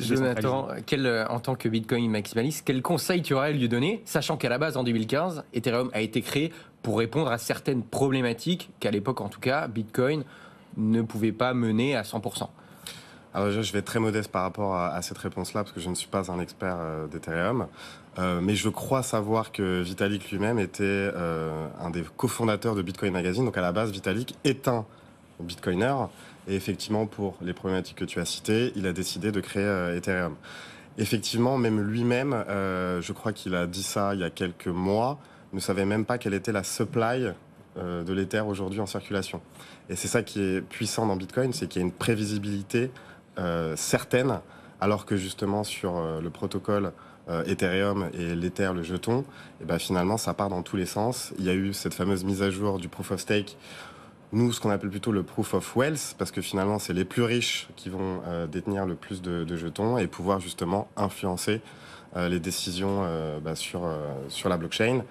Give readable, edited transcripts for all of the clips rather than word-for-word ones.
Jonathan, en tant que Bitcoin maximaliste, quel conseil tu aurais à lui donner, sachant qu'à la base, en 2015, Ethereum a été créé pour répondre à certaines problématiques qu'à l'époque, en tout cas, Bitcoin ne pouvait pas mener à 100%. Alors déjà, je vais être très modeste par rapport à cette réponse-là, parce que je ne suis pas un expert d'Ethereum. Mais je crois savoir que Vitalik lui-même était un des cofondateurs de Bitcoin Magazine. Donc à la base, Vitalik est un bitcoiner. Et effectivement, pour les problématiques que tu as citées, il a décidé de créer Ethereum. Effectivement, même lui-même, je crois qu'il a dit ça il y a quelques mois, ne savait même pas quelle était la supply de l'Ether aujourd'hui en circulation. Et c'est ça qui est puissant dans Bitcoin, c'est qu'il y a une prévisibilité certaine, alors que justement sur le protocole Ethereum et l'Ether, le jeton, et ben finalement ça part dans tous les sens. Il y a eu cette fameuse mise à jour du Proof of Stake, nous ce qu'on appelle plutôt le Proof of Wealth, parce que finalement c'est les plus riches qui vont détenir le plus de jetons et pouvoir justement influencer les décisions sur la blockchain.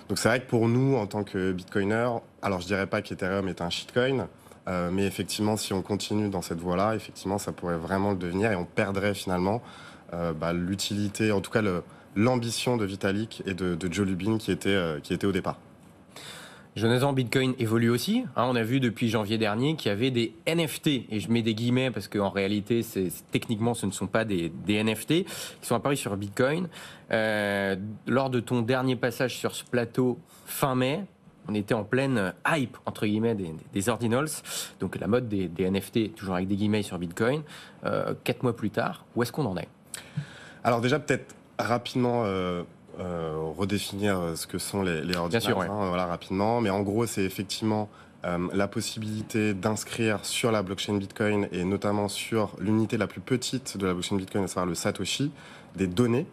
Donc c'est vrai que pour nous, en tant que bitcoiner, alors je dirais pas qu'Ethereum est un shitcoin, mais effectivement, si on continue dans cette voie-là, effectivement, ça pourrait vraiment le devenir et on perdrait finalement l'utilité, en tout cas l'ambition de Vitalik et de Joe Lubin qui était au départ. Jonathan, Bitcoin évolue aussi. On a vu depuis janvier dernier qu'il y avait des NFT, et je mets des guillemets parce qu'en réalité, techniquement, ce ne sont pas des NFT, qui sont apparus sur Bitcoin. Lors de ton dernier passage sur ce plateau fin mai, on était en pleine hype, entre guillemets, des ordinals, donc la mode des NFT, toujours avec des guillemets sur Bitcoin. 4 mois plus tard, où est-ce qu'on en est ? Alors déjà, peut-être rapidement redéfinir ce que sont les ordinals. Bien sûr, ouais. Voilà, rapidement. Mais en gros, c'est effectivement la possibilité d'inscrire sur la blockchain Bitcoin et notamment sur l'unité la plus petite de la blockchain Bitcoin, à savoir le Satoshi, des données,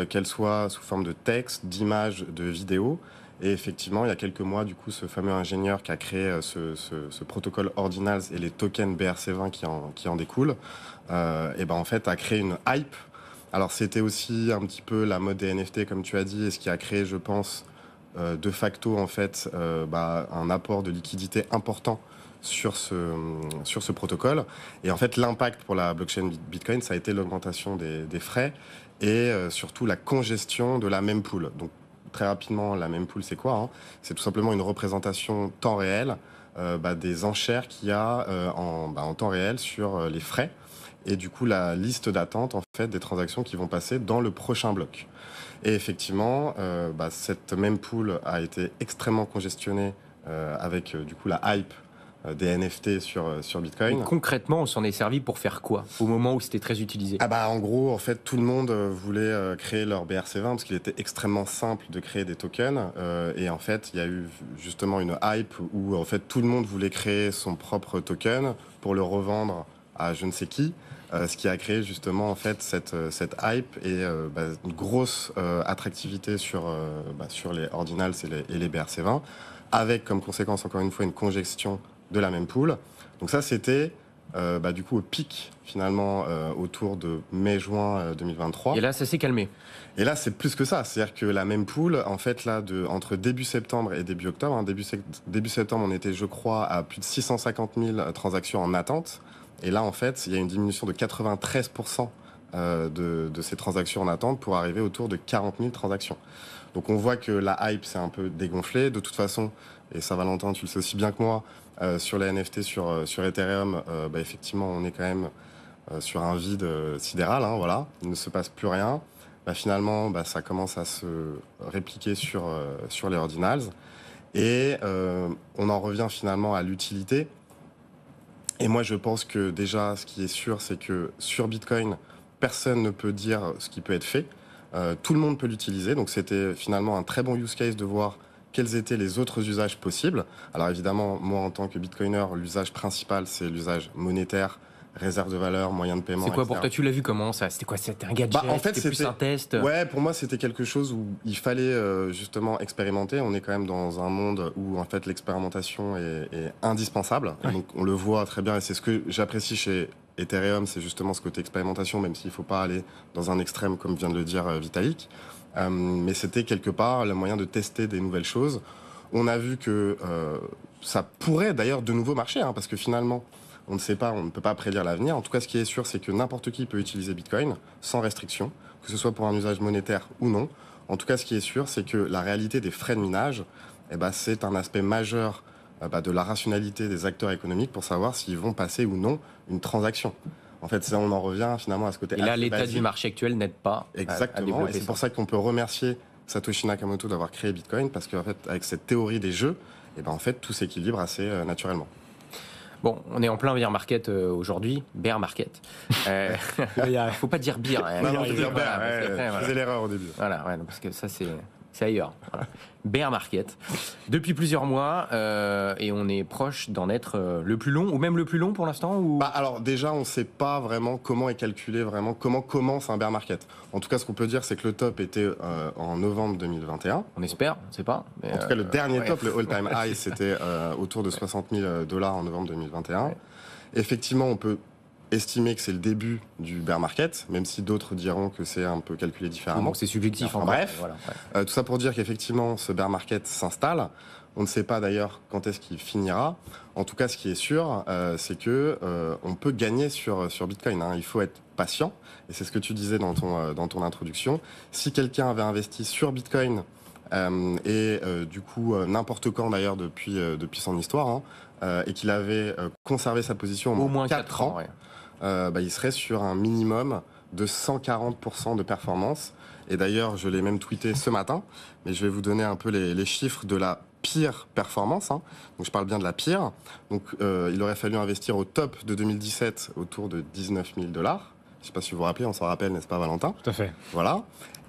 qu'elles soient sous forme de texte, d'image, de vidéo. Et effectivement, il y a quelques mois, du coup, ce fameux ingénieur qui a créé ce protocole Ordinals et les tokens BRC20 qui en découlent, en fait, a créé une hype. Alors, c'était aussi un petit peu la mode des NFT, comme tu as dit, et ce qui a créé, je pense, de facto, en fait, un apport de liquidité important sur ce protocole. Et en fait, l'impact pour la blockchain Bitcoin, ça a été l'augmentation des frais et surtout la congestion de la mempool. Donc, très rapidement, la mempool, c'est quoi ? C'est tout simplement une représentation temps réel des enchères qu'il y a en temps réel sur les frais et du coup la liste d'attente en fait des transactions qui vont passer dans le prochain bloc. Et effectivement, cette mempool a été extrêmement congestionnée avec du coup la hype des NFT sur Bitcoin. Et concrètement, on s'en est servi pour faire quoi au moment où c'était très utilisé ? En gros, en fait, tout le monde voulait créer leur BRC20 parce qu'il était extrêmement simple de créer des tokens. Et en fait, il y a eu justement une hype où en fait tout le monde voulait créer son propre token pour le revendre à je ne sais qui. Ce qui a créé justement en fait cette hype et une grosse attractivité sur les ordinals et les BRC20, avec comme conséquence encore une fois une congestion de la mempool. Donc ça c'était du coup au pic finalement autour de mai-juin 2023. Et là ça s'est calmé. Et là c'est plus que ça, c'est-à-dire que la mempool en fait là entre début septembre et début octobre, début septembre on était je crois à plus de 650 000 transactions en attente. Et là, en fait, il y a une diminution de 93% de ces transactions en attente pour arriver autour de 40 000 transactions. Donc on voit que la hype s'est un peu dégonflée. De toute façon, et ça Valentin, tu le sais aussi bien que moi, sur les NFT, sur Ethereum, effectivement, on est quand même sur un vide sidéral. Voilà. Il ne se passe plus rien. Finalement, ça commence à se répliquer sur les ordinals. Et on en revient finalement à l'utilité. Et moi, je pense que déjà, ce qui est sûr, c'est que sur Bitcoin, personne ne peut dire ce qui peut être fait. Tout le monde peut l'utiliser. Donc, c'était finalement un très bon use case de voir quels étaient les autres usages possibles. Alors, évidemment, moi, en tant que Bitcoiner, l'usage principal, c'est l'usage monétaire, réserve de valeur, moyen de paiement. C'est quoi etc. pour toi ? Tu l'as vu comment ça ? C'était quoi ? C'était un gadget ? En fait, c'était plus un test ? Ouais, pour moi, c'était quelque chose où il fallait justement expérimenter. On est quand même dans un monde où en fait l'expérimentation est indispensable. Ouais. Donc, on le voit très bien, et c'est ce que j'apprécie chez Ethereum, c'est justement ce côté expérimentation, même s'il ne faut pas aller dans un extrême, comme vient de le dire Vitalik. Mais c'était quelque part le moyen de tester des nouvelles choses. On a vu que ça pourrait d'ailleurs de nouveau marcher, parce que finalement, On ne sait pas, on ne peut pas prédire l'avenir. En tout cas, ce qui est sûr, c'est que n'importe qui peut utiliser Bitcoin sans restriction, que ce soit pour un usage monétaire ou non. En tout cas, ce qui est sûr, c'est que la réalité des frais de minage, c'est un aspect majeur de la rationalité des acteurs économiques pour savoir s'ils vont passer ou non une transaction. En fait, on en revient finalement à ce côté. Et là, l'état du marché actuel n'aide pas. Exactement. Et c'est pour ça qu'on peut remercier Satoshi Nakamoto d'avoir créé Bitcoin, parce qu'en fait, avec cette théorie des jeux, en fait, tout s'équilibre assez naturellement. Bon, on est en plein bear market aujourd'hui, bear market. Faut pas dire beer. Non, faut dire bear. Je faisais l'erreur au début. Voilà, parce que ça c'est ailleurs. Voilà. Bear market. Depuis plusieurs mois, et on est proche d'en être le plus long, ou même le plus long pour l'instant ou... Alors déjà, on ne sait pas vraiment comment est calculé, vraiment comment commence un bear market. En tout cas, ce qu'on peut dire, c'est que le top était en novembre 2021. On espère, on ne sait pas. Mais en tout cas, le dernier top, le all-time high, c'était autour de $60 000 en novembre 2021. Ouais. Effectivement, on peut estimer que c'est le début du bear market, même si d'autres diront que c'est un peu calculé différemment. C'est subjectif. Enfin, bref, voilà. Tout ça pour dire qu'effectivement, ce bear market s'installe. On ne sait pas d'ailleurs quand est-ce qu'il finira. En tout cas, ce qui est sûr, c'est que on peut gagner sur Bitcoin. Il faut être patient, et c'est ce que tu disais dans ton introduction. Si quelqu'un avait investi sur Bitcoin du coup n'importe quand d'ailleurs depuis son histoire, et qu'il avait conservé sa position au moins 4 ans. Ouais. Il serait sur un minimum de 140% de performance. Et d'ailleurs, je l'ai même tweeté ce matin, mais je vais vous donner un peu les chiffres de la pire performance. Donc, je parle bien de la pire. Donc, il aurait fallu investir au top de 2017 autour de $19 000. Je ne sais pas si vous vous rappelez, on s'en rappelle, n'est-ce pas, Valentin ? Tout à fait. Voilà.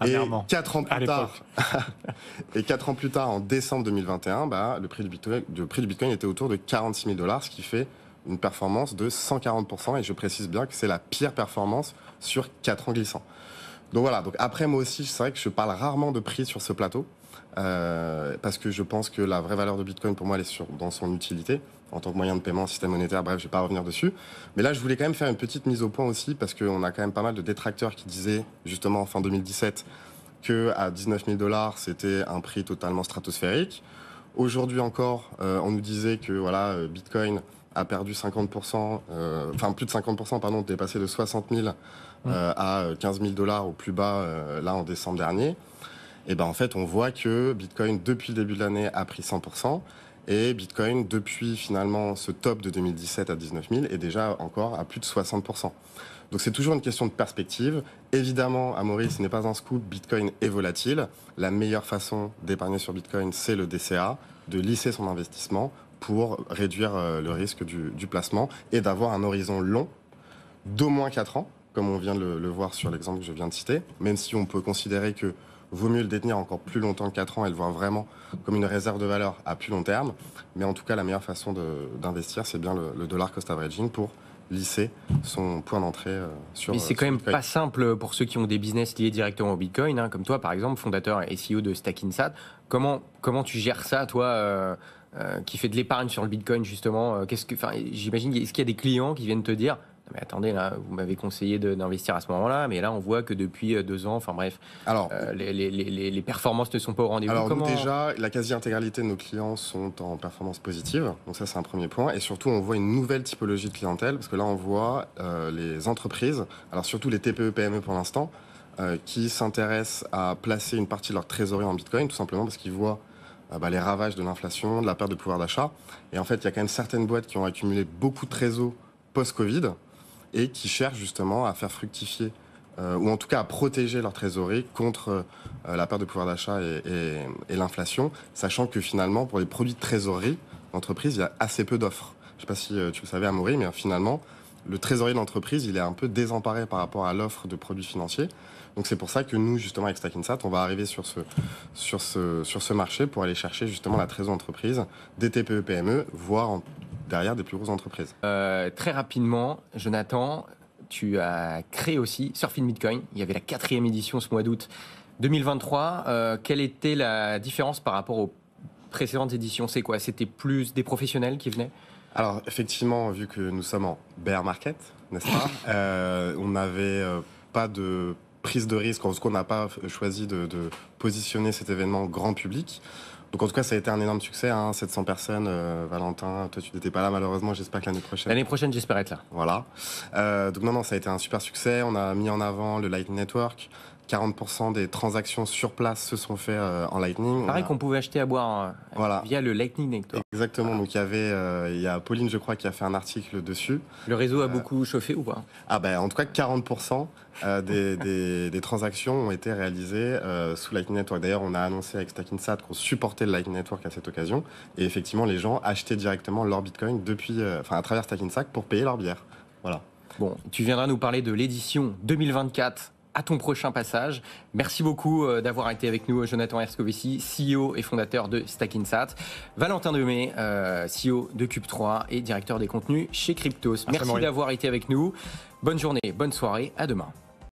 Et 4 ans plus tard, en décembre 2021, le prix du Bitcoin était autour de $46 000, ce qui fait une performance de 140%, et je précise bien que c'est la pire performance sur 4 ans glissants. Donc voilà, donc après moi aussi, c'est vrai que je parle rarement de prix sur ce plateau, parce que je pense que la vraie valeur de Bitcoin, pour moi, elle est dans son utilité, en tant que moyen de paiement, système monétaire, bref, je ne vais pas revenir dessus. Mais là, je voulais quand même faire une petite mise au point aussi, parce qu'on a quand même pas mal de détracteurs qui disaient, justement, en fin 2017, qu'à $19 000, c'était un prix totalement stratosphérique. Aujourd'hui encore, on nous disait que voilà, Bitcoin a perdu 50%, plus de 50%, pardon, est passé de 60 000 à $15 000 au plus bas, là, en décembre dernier. Et en fait, on voit que Bitcoin, depuis le début de l'année, a pris 100%, et Bitcoin, depuis finalement ce top de 2017 à 19 000, est déjà encore à plus de 60%. Donc c'est toujours une question de perspective. Évidemment, Amaury, ce n'est pas un scoop, Bitcoin est volatile. La meilleure façon d'épargner sur Bitcoin, c'est le DCA, de lisser son investissement pour réduire le risque du placement et d'avoir un horizon long d'au moins 4 ans, comme on vient de le voir sur l'exemple que je viens de citer, même si on peut considérer que vaut mieux le détenir encore plus longtemps que 4 ans et le voir vraiment comme une réserve de valeur à plus long terme. Mais en tout cas, la meilleure façon d'investir, c'est bien le dollar cost averaging pour lisser son point d'entrée sur. Mais c'est quand même pas simple pour ceux qui ont des business liés directement au Bitcoin, comme toi par exemple, fondateur et CEO de Stackinsat. Comment tu gères ça, toi qui fais de l'épargne sur le Bitcoin justement? J'imagine, est-ce qu'il y a des clients qui viennent te dire mais attendez, là, vous m'avez conseillé d'investir à ce moment-là, mais là, on voit que depuis 2 ans, enfin bref, alors, les performances ne sont pas au rendez-vous. Alors, nous, déjà, la quasi-intégralité de nos clients sont en performance positive, donc ça, c'est un premier point. Et surtout, on voit une nouvelle typologie de clientèle, parce que là, on voit les entreprises, alors surtout les TPE-PME pour l'instant, qui s'intéressent à placer une partie de leur trésorerie en Bitcoin, tout simplement parce qu'ils voient les ravages de l'inflation, de la perte de pouvoir d'achat. Et en fait, il y a quand même certaines boîtes qui ont accumulé beaucoup de trésors post-Covid, et qui cherchent justement à faire fructifier, ou en tout cas à protéger leur trésorerie contre la perte de pouvoir d'achat et l'inflation, sachant que finalement, pour les produits de trésorerie d'entreprise, il y a assez peu d'offres. Je ne sais pas si tu le savais, Amaury, mais finalement, le trésorier d'entreprise, il est un peu désemparé par rapport à l'offre de produits financiers. Donc c'est pour ça que nous, justement, avec Stackinsat, on va arriver sur ce marché pour aller chercher justement la trésorerie d'entreprise, des TPE-PME, voire derrière des plus grosses entreprises. Très rapidement, Jonathan, tu as créé aussi Surfing Bitcoin. Il y avait la 4e édition ce mois d'août 2023. Quelle était la différence par rapport aux précédentes éditions? C'est quoi? C'était plus des professionnels qui venaient? Alors, effectivement, vu que nous sommes en bear market, n'est-ce pas, on n'avait pas de prise de risque, en tout cas, on n'a pas choisi de positionner cet événement grand public. Donc en tout cas, ça a été un énorme succès, 700 personnes. Valentin, toi tu n'étais pas là malheureusement, j'espère que l'année prochaine. L'année prochaine, j'espère être là. Voilà. Donc non, ça a été un super succès. On a mis en avant le Lightning Network. 40% des transactions sur place se sont faites en Lightning. Pareil qu'on pouvait acheter à boire via le Lightning Network. Exactement, donc il y a Pauline, je crois, qui a fait un article dessus. Le réseau a beaucoup chauffé ou pas? En tout cas, 40% des transactions ont été réalisées sous Lightning Network. D'ailleurs, on a annoncé avec Stackinsat qu'on supportait le Lightning Network à cette occasion. Et effectivement, les gens achetaient directement leur Bitcoin à travers Stackinsat pour payer leur bière. Voilà. Bon, tu viendras nous parler de l'édition 2024 à ton prochain passage. Merci beaucoup d'avoir été avec nous, Jonathan Erskovici, CEO et fondateur de Stackinsat. Valentin Demey, CEO de Cube3 et directeur des contenus chez Cryptos. Merci d'avoir été avec nous. Bonne journée, bonne soirée, à demain.